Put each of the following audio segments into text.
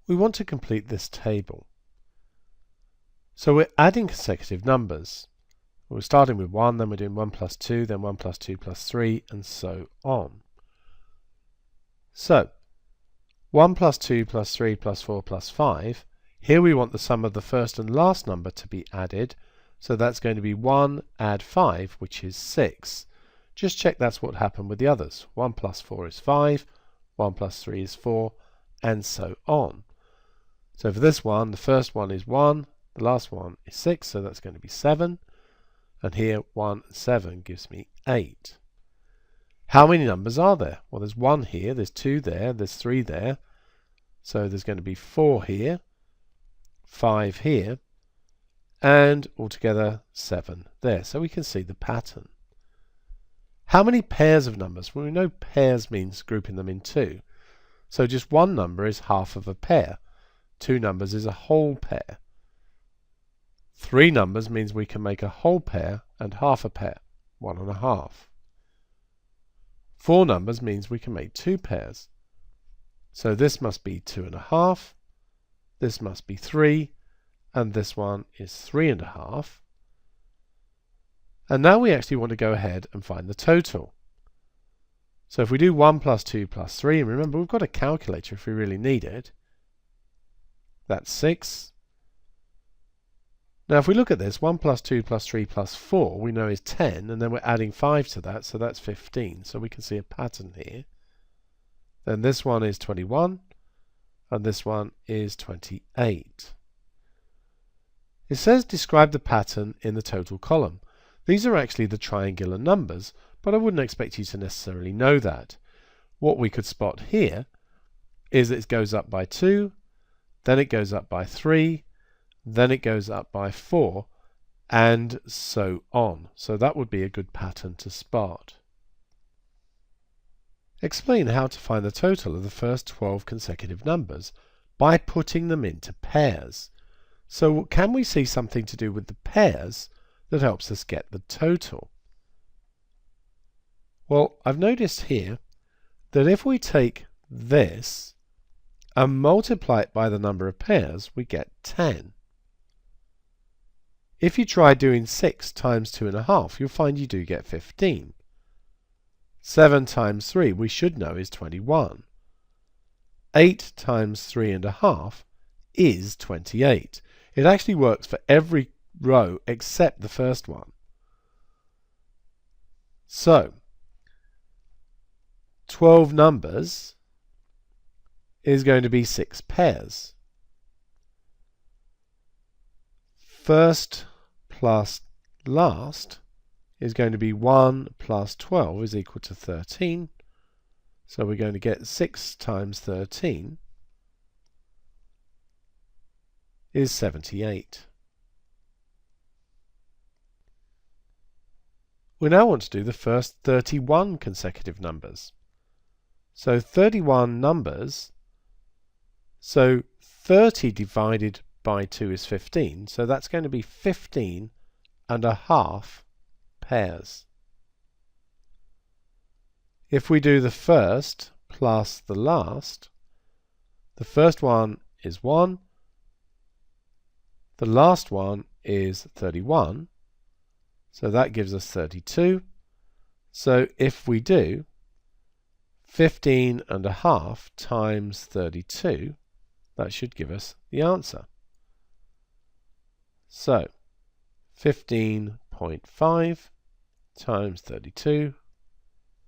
We want to complete this table. So we're adding consecutive numbers. We're starting with 1, then we're doing 1 plus 2, then 1 plus 2 plus 3, and so on. So 1 plus 2 plus 3 plus 4 plus 5. Here we want the sum of the first and last number to be added. So that's going to be 1 add 5, which is 6. Just check that's what happened with the others. 1 plus 4 is 5, 1 plus 3 is 4, and so on. So for this one, the first one is 1, the last one is 6, so that's going to be 7. And here 1 and 7 gives me 8. How many numbers are there? Well, there's 1 here, there's 2 there, there's 3 there. So there's going to be 4 here, 5 here, and altogether 7 there. So we can see the pattern. How many pairs of numbers? Well, we know pairs means grouping them in 2. So just one number is half of a pair. 2 numbers is a whole pair. 3 numbers means we can make a whole pair and half a pair, 1 1/2. 4 numbers means we can make 2 pairs. So this must be 2 1/2, this must be 3, and this one is 3 1/2. And now we actually want to go ahead and find the total. So if we do 1 plus 2 plus 3, and remember we've got a calculator if we really need it, that's 6. Now if we look at this, 1 plus 2 plus 3 plus 4 we know is 10, and then we're adding 5 to that, so that's 15. So we can see a pattern here. Then this one is 21, and this one is 28. It says describe the pattern in the total column. These are actually the triangular numbers, but I wouldn't expect you to necessarily know that. What we could spot here is that it goes up by 2, then it goes up by 3, then it goes up by 4, and so on. So that would be a good pattern to spot. Explain how to find the total of the first 12 consecutive numbers by putting them into pairs. So can we see something to do with the pairs that helps us get the total? Well, I've noticed here that if we take this and multiply it by the number of pairs, we get 10. If you try doing 6 times 2 1/2, you'll find you do get 15. 7 times 3 we should know is 21. 8 times 3 1/2 is 28. It actually works for every row except the first one. So 12 numbers is going to be 6 pairs. First plus last is going to be 1 plus 12 is equal to 13. So we're going to get 6 times 13 is 78. We now want to do the first 31 consecutive numbers. So 31 numbers, so 30 divided by 2 is 15, so that's going to be 15 1/2 pairs. If we do the first plus the last first one is 1, the last one is 31, so that gives us 32. So if we do 15 1/2 times 32, that should give us the answer. So 15.5 times 32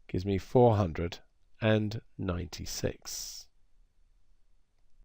gives me 496.